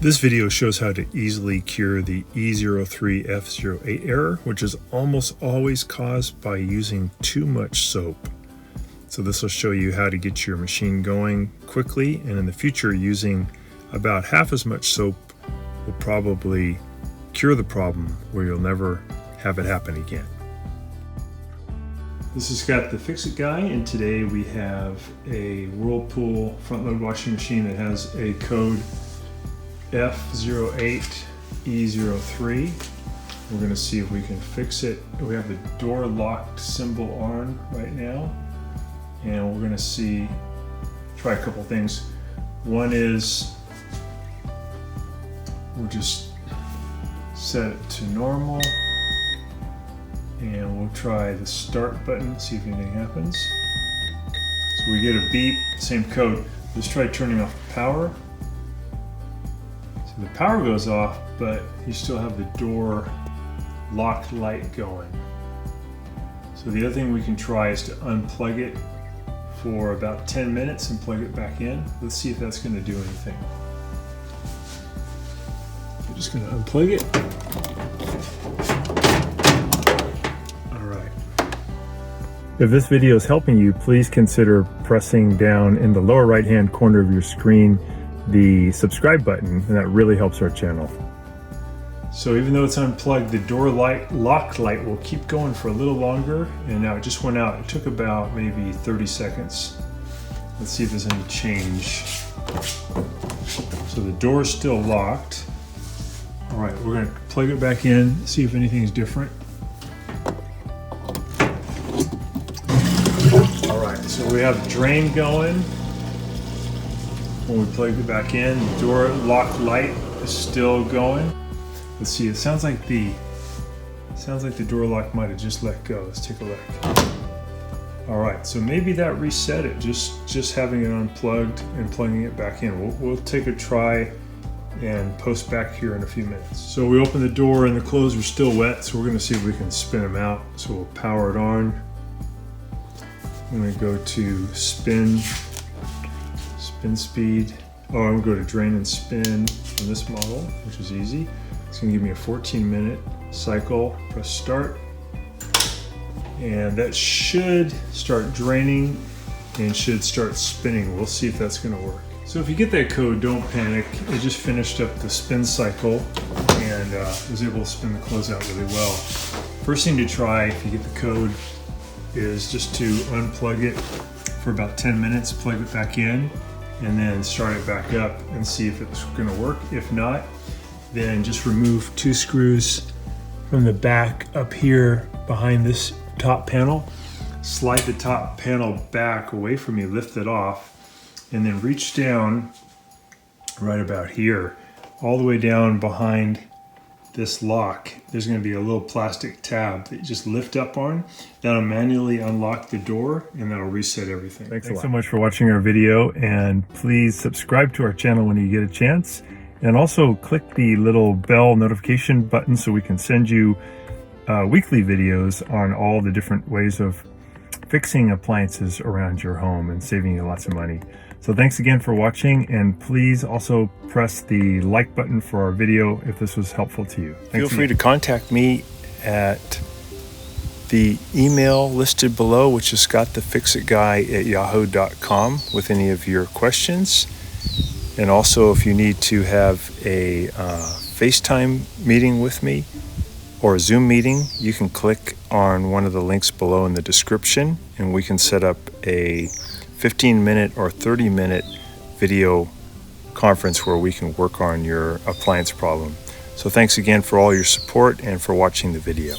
This video shows how to easily cure the E03 F08 error, which is almost always caused by using too much soap. So this will show you how to get your machine going quickly, and in the future using about half as much soap will probably cure the problem where you'll never have it happen again. This is Scott the Fix-It Guy, and today we have a Whirlpool front load washing machine that has a code F08 E03. We're going to see if we can fix it. We have the door locked symbol on right now, and we're going to try a couple things. One is we'll just set it to normal, and we'll try the start button, see if anything happens. So we get a beep, same code. Let's try turning off the power. So the power goes off, but you still have the door lock light going. So the other thing we can try is to unplug it for about 10 minutes and plug it back in. Let's see if that's going to do anything. I'm just going to unplug it. All right. If this video is helping you, please consider pressing down in the lower right hand corner of your screen the subscribe button, and that really helps our channel. So even though it's unplugged, the door lock light will keep going for a little longer, and now it just went out. It took about maybe 30 seconds. Let's see if there's any change. So the door's still locked. All right, we're going to plug it back in, see if anything's different. All right, so we have drain going. When we plug it back in, the door lock light is still going. Let's see, it sounds like the door lock might have just let go. Let's take a look. All right, so maybe that reset it, just having it unplugged and plugging it back in. We'll take a try and post back here in a few minutes. So we open the door and the clothes are still wet, so we're gonna see if we can spin them out. So we'll power it on. I'm gonna go to spin speed. Oh, I'm gonna go to drain and spin on this model, which is easy. It's gonna give me a 14-minute cycle. Press start, and that should start draining and should start spinning. We'll see if that's gonna work. So if you get that code, don't panic. It just finished up the spin cycle and was able to spin the clothes out really well. First thing to try, if you get the code, is just to unplug it for about 10 minutes, plug it back in, and then start it back up and see if it's going to work. If not, then just remove 2 screws from the back up here behind this top panel. Slide the top panel back away from you, lift it off, and then reach down right about here, all the way down behind this lock. There's going to be a little plastic tab that you just lift up on. That'll manually unlock the door, and that'll reset everything. Thanks so much for watching our video, and please subscribe to our channel when you get a chance, and also click the little bell notification button so we can send you weekly videos on all the different ways of fixing appliances around your home and saving you lots of money. So thanks again for watching, and please also press the like button for our video if this was helpful to you. Feel free to contact me at the email listed below, which is scottthefixitguy@yahoo.com, with any of your questions. And also, if you need to have a FaceTime meeting with me or a Zoom meeting, you can click on one of the links below in the description, and we can set up a 15-minute or 30-minute video conference where we can work on your appliance problem. So thanks again for all your support and for watching the video.